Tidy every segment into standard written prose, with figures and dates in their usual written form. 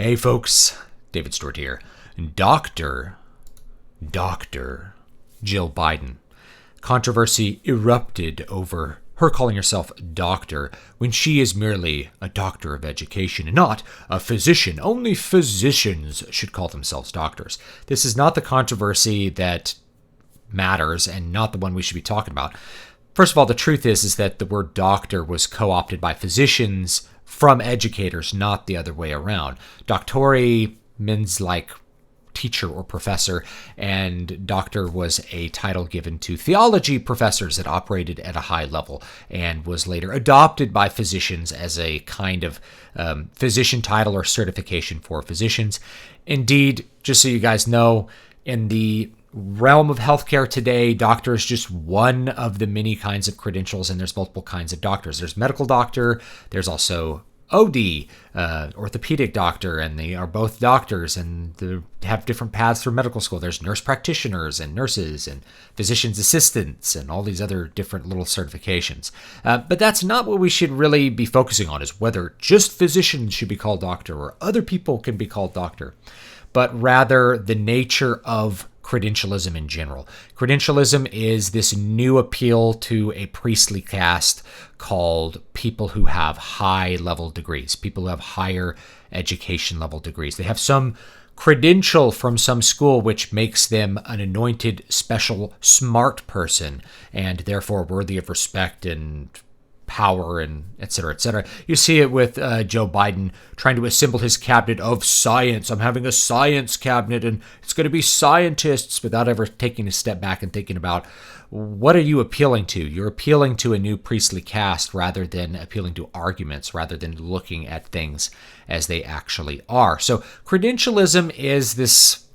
Hey folks, David Stewart here. Dr. Jill Biden. Controversy erupted over her calling herself doctor when she is merely a doctor of education and not a physician. Only physicians should call themselves doctors. This is not the controversy that matters and not the one we should be talking about. First of all, the truth is that the word doctor was co-opted by physicians from educators, not the other way around. Doctori means like teacher or professor, and doctor was a title given to theology professors that operated at a high level and was later adopted by physicians as a kind of physician title or certification for physicians. Indeed, just so you guys know, in the realm of healthcare today, doctor is just one of the many kinds of credentials, and there's multiple kinds of doctors. There's medical doctor, there's also OD, orthopedic doctor, and they are both doctors and they have different paths through medical school. There's nurse practitioners and nurses and physician's assistants and all these other different little certifications. But that's not what we should really be focusing on, is whether just physicians should be called doctor or other people can be called doctor, but rather the nature of credentialism in general. Credentialism is this new appeal to a priestly caste called people who have high-level degrees, people who have higher education level degrees. They have some credential from some school which makes them an anointed, special, smart person, and therefore worthy of respect and power and et cetera, et cetera. You see it with Joe Biden trying to assemble his cabinet of science. I'm having a science cabinet and it's going to be scientists, without ever taking a step back and thinking about, what are you appealing to? You're appealing to a new priestly caste rather than appealing to arguments, rather than looking at things as they actually are. So credentialism is this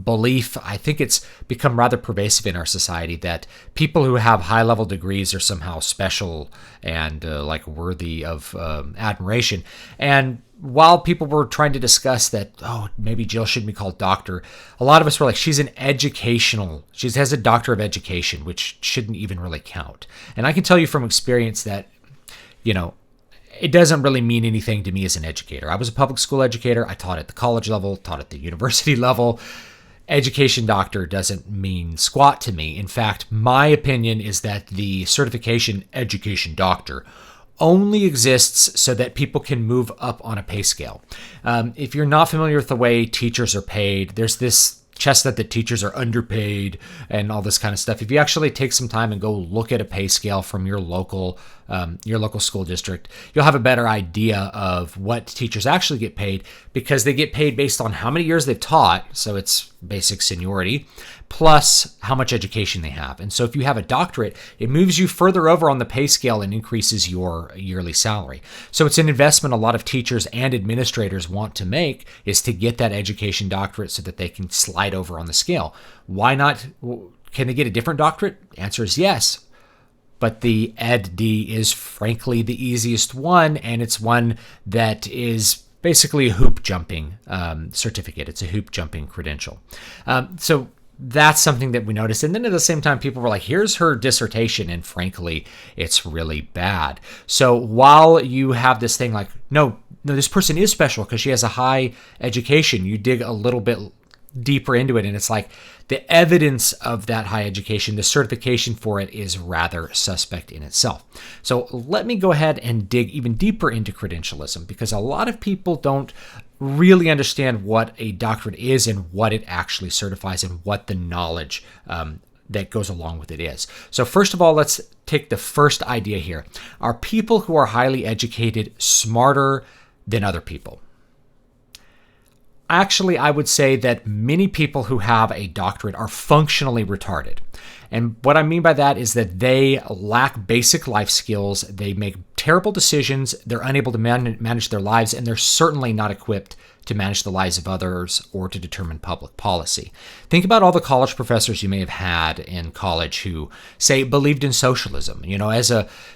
belief, I think it's become rather pervasive in our society, that people who have high-level degrees are somehow special and like worthy of admiration. And while people were trying to discuss that, oh, maybe Jill shouldn't be called doctor, a lot of us were like, she has a doctor of education, which shouldn't even really count. And I can tell you from experience that, it doesn't really mean anything to me as an educator. I was a public school educator. I taught at the college level, taught at the university level. Education doctor doesn't mean squat to me. In fact, my opinion is that the certification education doctor only exists so that people can move up on a pay scale. If you're not familiar with the way teachers are paid, there's this chestnut that teachers are underpaid and all this kind of stuff. If you actually take some time and go look at a pay scale from your local school district, you'll have a better idea of what teachers actually get paid, because they get paid based on how many years they've taught, so it's basic seniority, plus how much education they have. And so if you have a doctorate, it moves you further over on the pay scale and increases your yearly salary. So it's an investment a lot of teachers and administrators want to make, is to get that education doctorate so that they can slide over on the scale. Why not? Can they get a different doctorate? Answer is yes. But the Ed.D. is frankly the easiest one, and it's one that is basically a hoop jumping certificate. It's a hoop jumping credential. So that's something that we noticed. And then at the same time, people were like, here's her dissertation, and frankly, it's really bad. So while you have this thing like, no, this person is special because she has a high education, you dig a little bit deeper into it, and it's like the evidence of that high education, the certification for it, is rather suspect in itself. So let me go ahead and dig even deeper into credentialism, because a lot of people don't really understand what a doctorate is and what it actually certifies and what the knowledge that goes along with it is. So first of all, let's take the first idea here. Are people who are highly educated smarter than other people? Actually, I would say that many people who have a doctorate are functionally retarded. And what I mean by that is that they lack basic life skills, they make terrible decisions, they're unable to manage their lives, and they're certainly not equipped to manage the lives of others or to determine public policy. Think about all the college professors you may have had in college who, say, believed in socialism.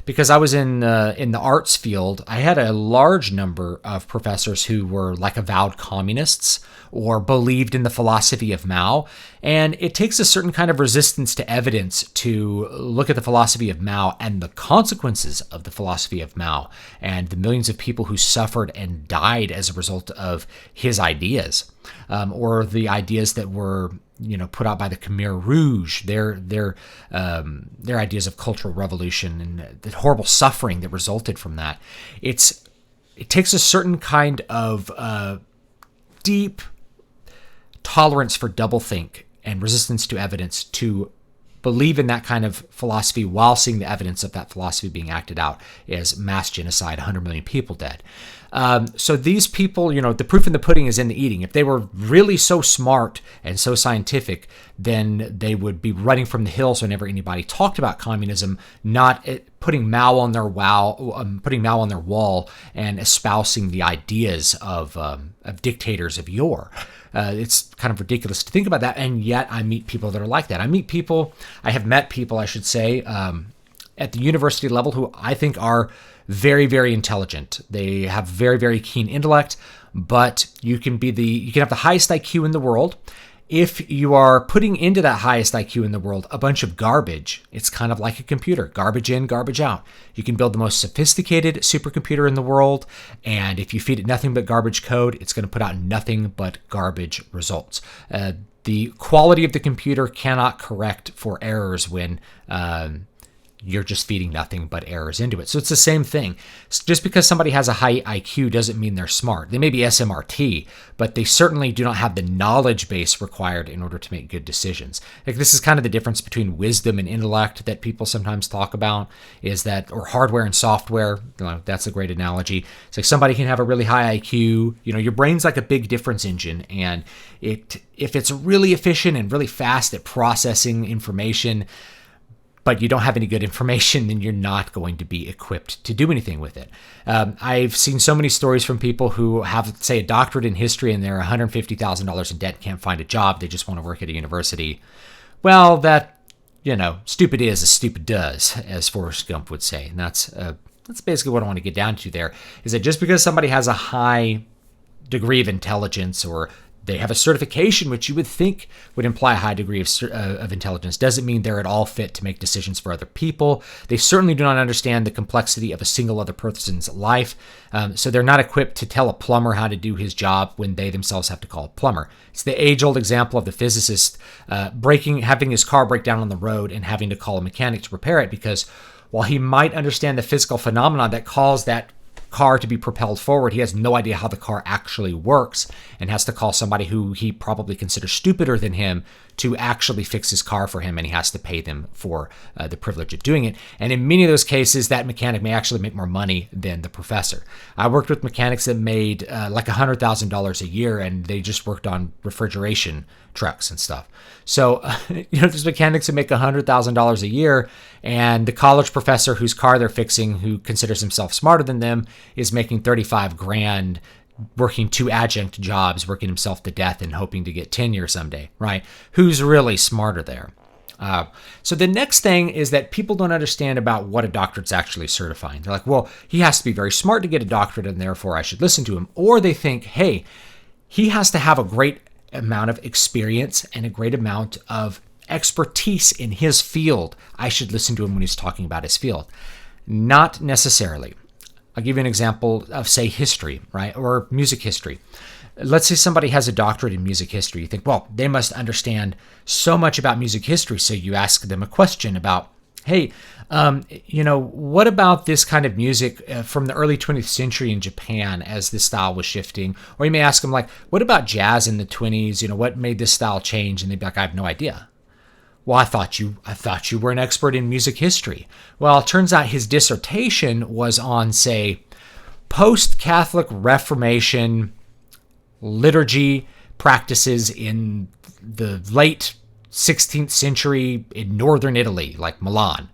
Because I was in the arts field, I had a large number of professors who were like avowed communists or believed in the philosophy of Mao. And it takes a certain kind of resistance to evidence to look at the philosophy of Mao and the consequences of the philosophy of Mao and the millions of people who suffered and died as a result of his ideas, or the ideas that were put out by the Khmer Rouge, their ideas of cultural revolution and the horrible suffering that resulted from that. It takes a certain kind of deep tolerance for doublethink and resistance to evidence to believe in that kind of philosophy while seeing the evidence of that philosophy being acted out as mass genocide, 100 million people dead. So these people, the proof in the pudding is in the eating. If they were really so smart and so scientific, then they would be running from the hills whenever anybody talked about communism, not putting Mao on their wall and espousing the ideas of dictators of yore. It's kind of ridiculous to think about that, and yet I meet people that are like that. I have met people, I should say, at the university level who I think are very, very intelligent. They have very, very keen intellect, but you can have the highest IQ in the world. If you are putting into that highest IQ in the world a bunch of garbage, it's kind of like a computer, garbage in, garbage out. You can build the most sophisticated supercomputer in the world, and if you feed it nothing but garbage code, it's going to put out nothing but garbage results. The quality of the computer cannot correct for errors when you're just feeding nothing but errors into it. So it's the same thing. Just because somebody has a high IQ doesn't mean they're smart. They may be SMRT, but they certainly do not have the knowledge base required in order to make good decisions. Like, this is kind of the difference between wisdom and intellect that people sometimes talk about, or hardware and software. That's a great analogy. It's like somebody can have a really high IQ. Your brain's like a big difference engine, and if it's really efficient and really fast at processing information, but you don't have any good information, then you're not going to be equipped to do anything with it. I've seen so many stories from people who have, say, a doctorate in history and they're $150,000 in debt, can't find a job, they just want to work at a university. Well, that, stupid is as stupid does, as Forrest Gump would say. And that's basically what I want to get down to there, is that just because somebody has a high degree of intelligence, or they have a certification, which you would think would imply a high degree of intelligence, doesn't mean they're at all fit to make decisions for other people. They certainly do not understand the complexity of a single other person's life. So they're not equipped to tell a plumber how to do his job when they themselves have to call a plumber. It's the age-old example of the physicist having his car break down on the road and having to call a mechanic to repair it, because while he might understand the physical phenomena that cause that car to be propelled forward, he has no idea how the car actually works and has to call somebody who he probably considers stupider than him to actually fix his car for him, and he has to pay them for the privilege of doing it. And in many of those cases, that mechanic may actually make more money than the professor. I worked with mechanics that made like $100,000 a year, and they just worked on refrigeration trucks and stuff. So, there's mechanics that make $100,000 a year, and the college professor whose car they're fixing, who considers himself smarter than them, is making $35,000 working 2 adjunct jobs, working himself to death and hoping to get tenure someday, right? Who's really smarter there? So the next thing is that people don't understand about what a doctorate's actually certifying. They're like, well, he has to be very smart to get a doctorate, and therefore I should listen to him. Or they think, hey, he has to have a great amount of experience and a great amount of expertise in his field. I should listen to him when he's talking about his field. Not necessarily. I'll give you an example of, say, history, right? Or music history. Let's say somebody has a doctorate in music history. You think, well, they must understand so much about music history. So you ask them a question about, hey, what about this kind of music from the early 20th century in Japan as this style was shifting? Or you may ask them, like, what about jazz in the 20s? What made this style change? And they'd be like, I have no idea. Well, I thought you were an expert in music history. Well, it turns out his dissertation was on, say, post-Catholic Reformation liturgy practices in the late 16th century in northern Italy, like Milan.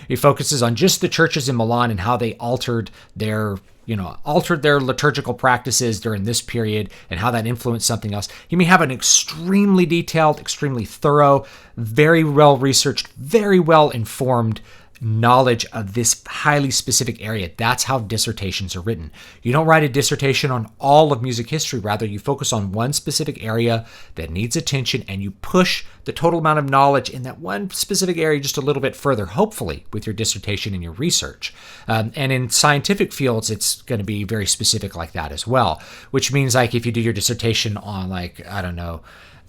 He focuses on just the churches in Milan and how they altered their liturgical practices during this period and how that influenced something else. He may have an extremely detailed, extremely thorough, very well researched, very well informed knowledge of this highly specific area. That's how dissertations are written. You don't write a dissertation on all of music history. Rather, you focus on one specific area that needs attention, and you push the total amount of knowledge in that one specific area just a little bit further, hopefully, with your dissertation and your research. And in scientific fields, it's going to be very specific like that as well, which means like if you do your dissertation on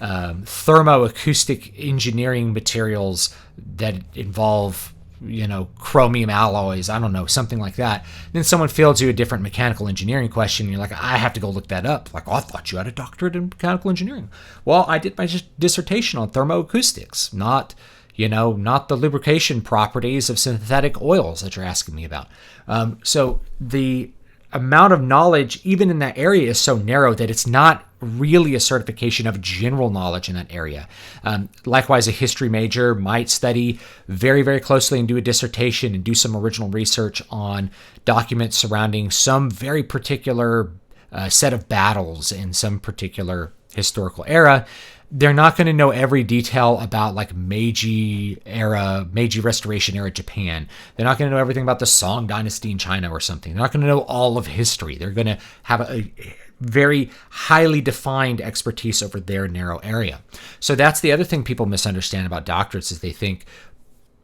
thermoacoustic engineering materials that involve chromium alloys, I don't know, something like that. Then someone fields you a different mechanical engineering question, and you're like, I have to go look that up. Like, oh, I thought you had a doctorate in mechanical engineering. Well, I did my dissertation on thermoacoustics, not the lubrication properties of synthetic oils that you're asking me about. So the amount of knowledge, even in that area, is so narrow that it's not really a certification of general knowledge in that area. Likewise, a history major might study very, very closely and do a dissertation and do some original research on documents surrounding some very particular set of battles in some particular historical era. They're not going to know every detail about like Meiji Restoration era Japan. They're not going to know everything about the Song Dynasty in China or something. They're not going to know all of history. They're going to have a very highly defined expertise over their narrow area. So that's the other thing people misunderstand about doctorates, is they think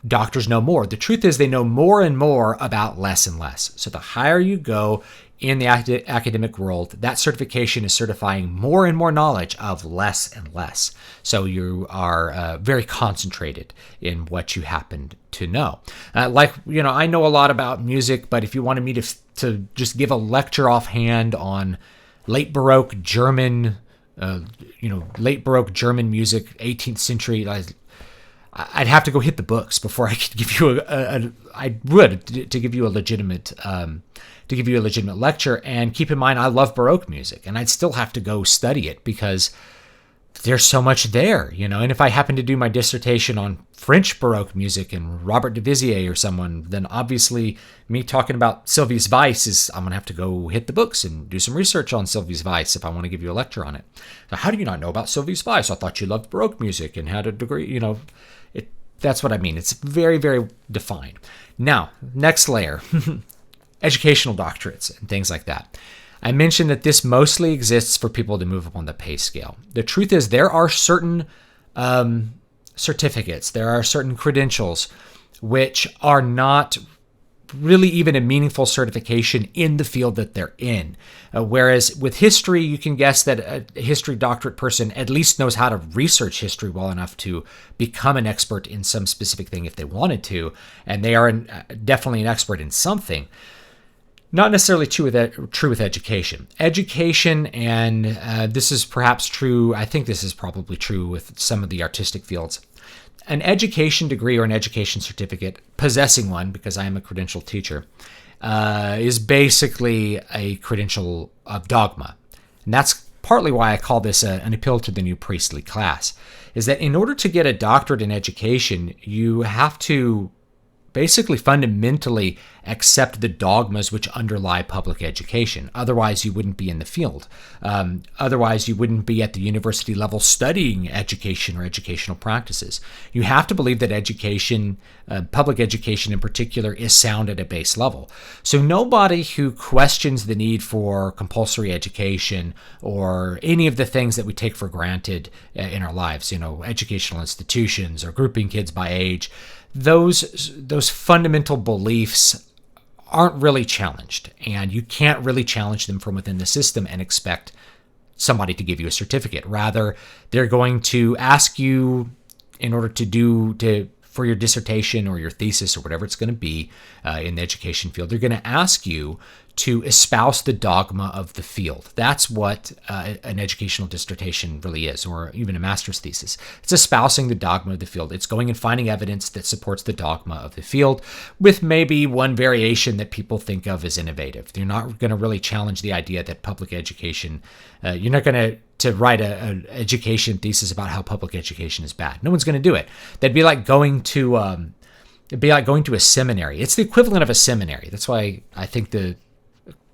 doctors know more. The truth is they know more and more about less and less. So the higher you go in the academic world, that certification is certifying more and more knowledge of less and less. So you are very concentrated in what you happen to know. I know a lot about music, but if you wanted me to just give a lecture offhand on late Baroque German music, 18th century, I'd have to go hit the books before I could give you to give you a legitimate lecture. And keep in mind, I love Baroque music, and I'd still have to go study it because there's so much there, And if I happen to do my dissertation on French Baroque music and Robert de Vizier or someone, then obviously me talking about Sylvius Weiss I'm going to have to go hit the books and do some research on Sylvius Weiss if I want to give you a lecture on it. Now, how do you not know about Sylvius Weiss? I thought you loved Baroque music and had a degree, That's what I mean. It's very, very defined. Now, next layer, educational doctorates and things like that. I mentioned that this mostly exists for people to move up on the pay scale. The truth is there are certain certificates, there are certain credentials which are not really even a meaningful certification in the field that they're in. Whereas with history, you can guess that a history doctorate person at least knows how to research history well enough to become an expert in some specific thing if they wanted to, and they are definitely an expert in something. Not necessarily true with education. Education, and this is perhaps true, I think this is probably true with some of the artistic fields. An education degree or an education certificate, possessing one, because I am a credentialed teacher, is basically a credential of dogma. And that's partly why I call this an appeal to the new priestly class, is that in order to get a doctorate in education, you have to basically fundamentally accept the dogmas which underlie public education. Otherwise, you wouldn't be in the field. Otherwise, you wouldn't be at the university level studying education or educational practices. You have to believe that education, public education in particular, is sound at a base level. So nobody who questions the need for compulsory education or any of the things that we take for granted in our lives, educational institutions or grouping kids by age, those fundamental beliefs aren't really challenged, and you can't really challenge them from within the system and expect somebody to give you a certificate. Rather, they're going to ask you, in order for your dissertation or your thesis or whatever it's going to be in the education field, they're going to ask you to espouse the dogma of the field. That's what an educational dissertation really is, or even a master's thesis. It's espousing the dogma of the field. It's going and finding evidence that supports the dogma of the field, with maybe one variation that people think of as innovative. You're not going to really challenge the idea that public education, you're not going to write an education thesis about how public education is bad. No one's going to do it. That'd be like going to a seminary. It's the equivalent of a seminary. That's why I think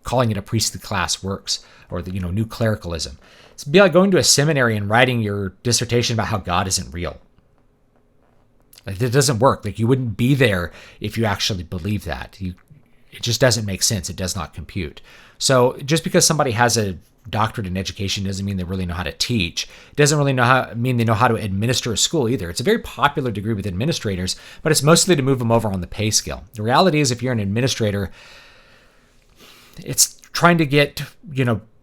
calling it a priestly class works, or the new clericalism. It'd be like going to a seminary and writing your dissertation about how God isn't real. Like, it doesn't work. Like, you wouldn't be there if you actually believe that. It just doesn't make sense. It does not compute. So just because somebody has a doctorate in education doesn't mean they really know how to teach. It doesn't really mean they know how to administer a school either. It's a very popular degree with administrators, but it's mostly to move them over on the pay scale. The reality is, if you're an administrator, it's trying to get,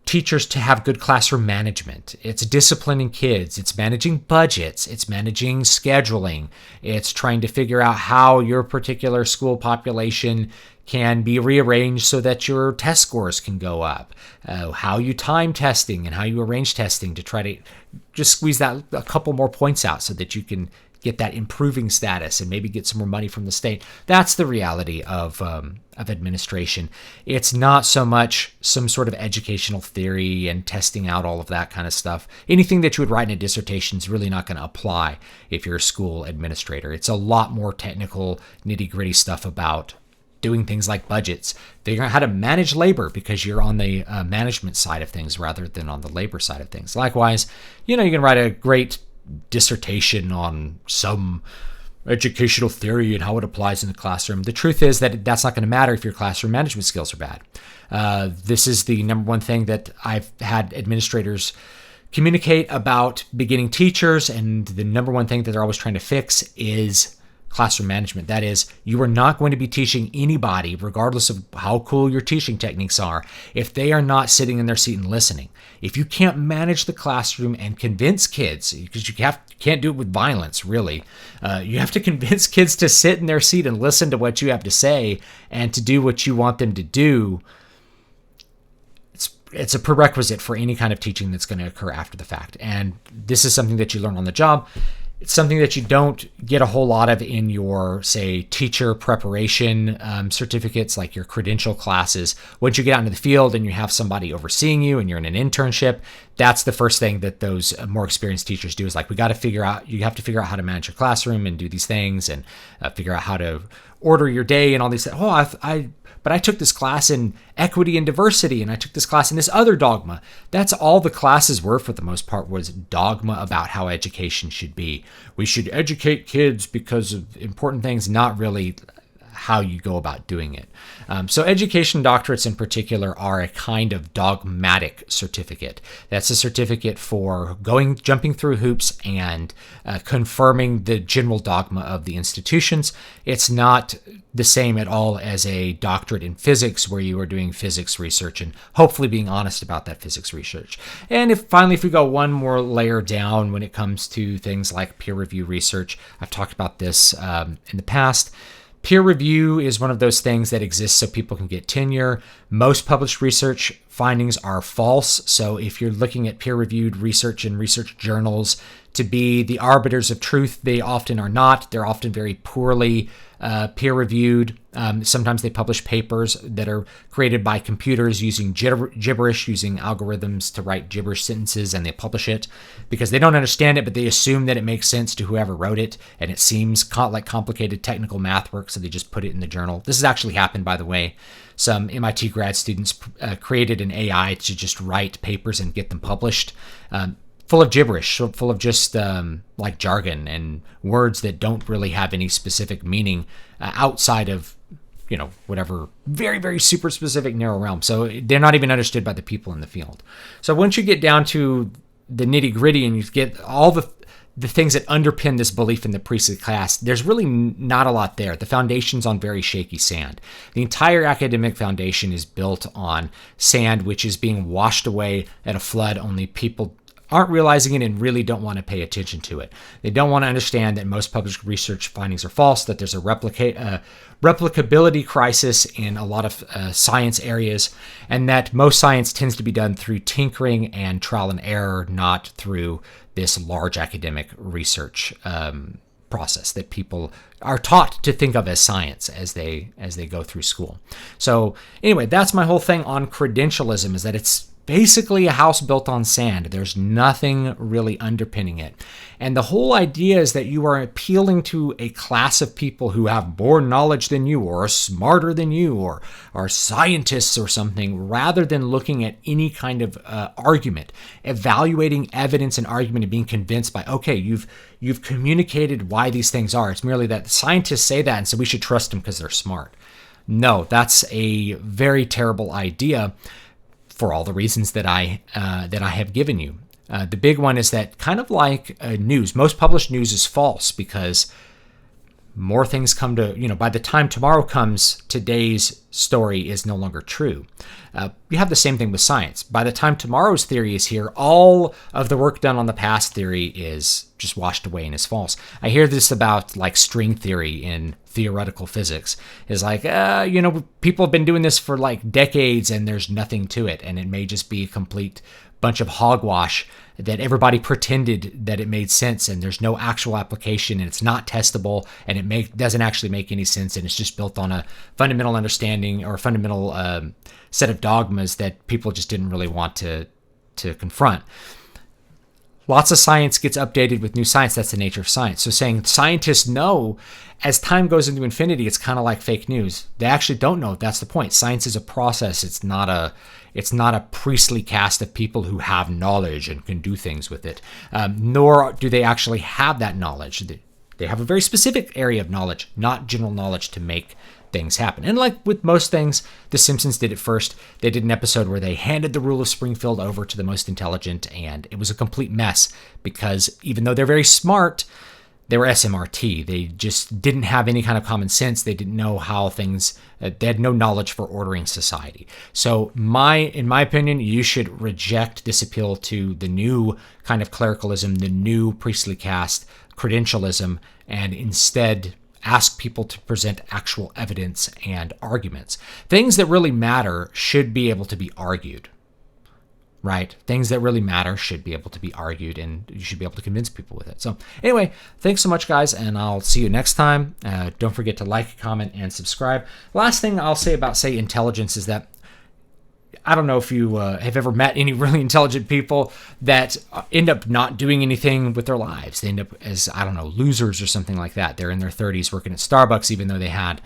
teachers to have good classroom management. It's disciplining kids. It's managing budgets. It's managing scheduling. It's trying to figure out how your particular school population can be rearranged so that your test scores can go up, how you time testing and how you arrange testing to try to just squeeze that a couple more points out so that you can get that improving status and maybe get some more money from the state. That's the reality of administration. It's not so much some sort of educational theory and testing out all of that kind of stuff. Anything that you would write in a dissertation is really not going to apply if you're a school administrator. It's a lot more technical, nitty-gritty stuff about doing things like budgets, figuring out how to manage labor because you're on the management side of things rather than on the labor side of things. Likewise, you can write a great dissertation on some educational theory and how it applies in the classroom. The truth is that that's not going to matter if your classroom management skills are bad. This is the number one thing that I've had administrators communicate about beginning teachers, and the number one thing that they're always trying to fix is classroom management. That is, you are not going to be teaching anybody, regardless of how cool your teaching techniques are, if they are not sitting in their seat and listening. If you can't manage the classroom and convince kids, because you can't do it with violence, really, you have to convince kids to sit in their seat and listen to what you have to say and to do what you want them to do. It's a prerequisite for any kind of teaching that's going to occur after the fact. And this is something that you learn on the job. It's something that you don't get a whole lot of in your, say, teacher preparation certificates, like your credential classes. Once you get out into the field and you have somebody overseeing you and you're in an internship, that's the first thing that those more experienced teachers do, is like, you have to figure out how to manage your classroom and do these things and figure out how to order your day and all these things. But I took this class in equity and diversity, and I took this class in this other dogma. That's all the classes were, for the most part, was dogma about how education should be. We should educate kids because of important things, not really how you go about doing it. So education doctorates in particular are a kind of dogmatic certificate. That's a certificate for jumping through hoops and confirming the general dogma of the institutions. It's not the same at all as a doctorate in physics, where you are doing physics research and hopefully being honest about that physics research. And if we go one more layer down when it comes to things like peer review research, I've talked about this in the past. Peer review is one of those things that exists so people can get tenure. Most published research findings are false. So if you're looking at peer-reviewed research in research journals to be the arbiters of truth, they often are not. They're often very poorly peer-reviewed. Sometimes they publish papers that are created by computers using gibberish, using algorithms to write gibberish sentences, and they publish it because they don't understand it, but they assume that it makes sense to whoever wrote it, and it seems like complicated technical math work, so they just put it in the journal. This has actually happened, by the way. Some MIT grad students created an AI to just write papers and get them published. Full of gibberish, full of just like jargon and words that don't really have any specific meaning outside of, whatever very, very super specific narrow realm. So they're not even understood by the people in the field. So once you get down to the nitty gritty and you get all the things that underpin this belief in the priestly class, there's really not a lot there. The foundation's on very shaky sand. The entire academic foundation is built on sand, which is being washed away at a flood. Only people aren't realizing it and really don't want to pay attention to it. They don't want to understand that most published research findings are false, that there's a replicability crisis in a lot of science areas, and that most science tends to be done through tinkering and trial and error, not through this large academic research process that people are taught to think of as science as they go through school. So anyway, that's my whole thing on credentialism, is that it's basically a house built on sand. There's nothing really underpinning it. And the whole idea is that you are appealing to a class of people who have more knowledge than you, or are smarter than you, or are scientists or something, rather than looking at any kind of argument, evaluating evidence and argument, and being convinced by, okay, you've communicated why these things are. It's merely that scientists say that, and so we should trust them because they're smart. No, that's a very terrible idea, for all the reasons that I have given you. The big one is that, kind of like news, most published news is false, because more things come to, by the time tomorrow comes, today's story is no longer true. You have the same thing with science. By the time tomorrow's theory is here, all of the work done on the past theory is just washed away and is false. I hear this about like string theory in theoretical physics. Is like, people have been doing this for like decades and there's nothing to it. And it may just be a complete bunch of hogwash that everybody pretended that it made sense, and there's no actual application, and it's not testable, and it doesn't actually make any sense, and it's just built on a fundamental understanding or a fundamental set of dogmas that people just didn't really want to confront. Lots of science gets updated with new science. That's the nature of science. So saying scientists know, as time goes into infinity, it's kind of like fake news. They actually don't know. That's the point. Science is a process. It's not a priestly caste of people who have knowledge and can do things with it. Nor do they actually have that knowledge. They have a very specific area of knowledge, not general knowledge to make things happen. And like with most things, The Simpsons did it first. They did an episode where they handed the rule of Springfield over to the most intelligent, and it was a complete mess, because even though they're very smart, they were SMRT. They just didn't have any kind of common sense. They didn't know how things, they had no knowledge for ordering society. So in my opinion, you should reject this appeal to the new kind of clericalism, the new priestly caste, credentialism, and instead ask people to present actual evidence and arguments. Things that really matter should be able to be argued, right? Things that really matter should be able to be argued, and you should be able to convince people with it. So anyway, thanks so much, guys, and I'll see you next time. Don't forget to like, comment, and subscribe. Last thing I'll say about, intelligence is that I don't know if you have ever met any really intelligent people that end up not doing anything with their lives. They end up as, losers or something like that. They're in their 30s working at Starbucks, even though they had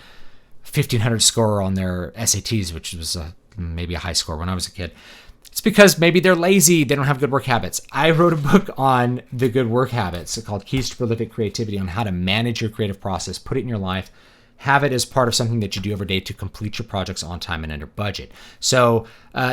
1,500 score on their SATs, which was maybe a high score when I was a kid. It's because maybe they're lazy. They don't have good work habits. I wrote a book on the good work habits called Keys to Prolific Creativity, on how to manage your creative process, put it in your life, have it as part of something that you do every day to complete your projects on time and under budget. So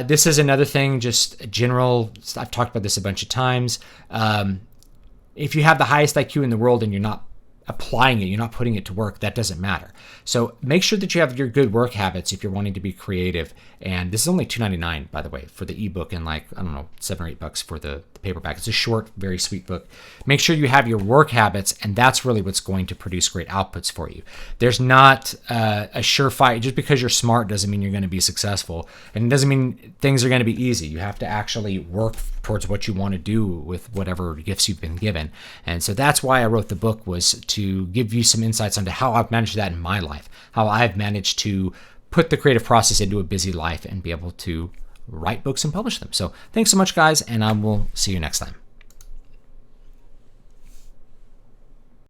this is another thing, just general. I've talked about this a bunch of times. If you have the highest IQ in the world and you're not applying it, you're not putting it to work, that doesn't matter. So make sure that you have your good work habits if you're wanting to be creative. And this is only $2.99, by the way, for the ebook, and like, $7 or $8 for the paperback. It's a short, very sweet book. Make sure you have your work habits, and that's really what's going to produce great outputs for you. There's not a surefire. Just because you're smart doesn't mean you're going to be successful, and it doesn't mean things are going to be easy. You have to actually work towards what you want to do with whatever gifts you've been given. And so that's why I wrote the book, was to give you some insights into how I've managed that in my life, how I've managed to put the creative process into a busy life and be able to write books and publish them. So thanks so much, guys, and I will see you next time.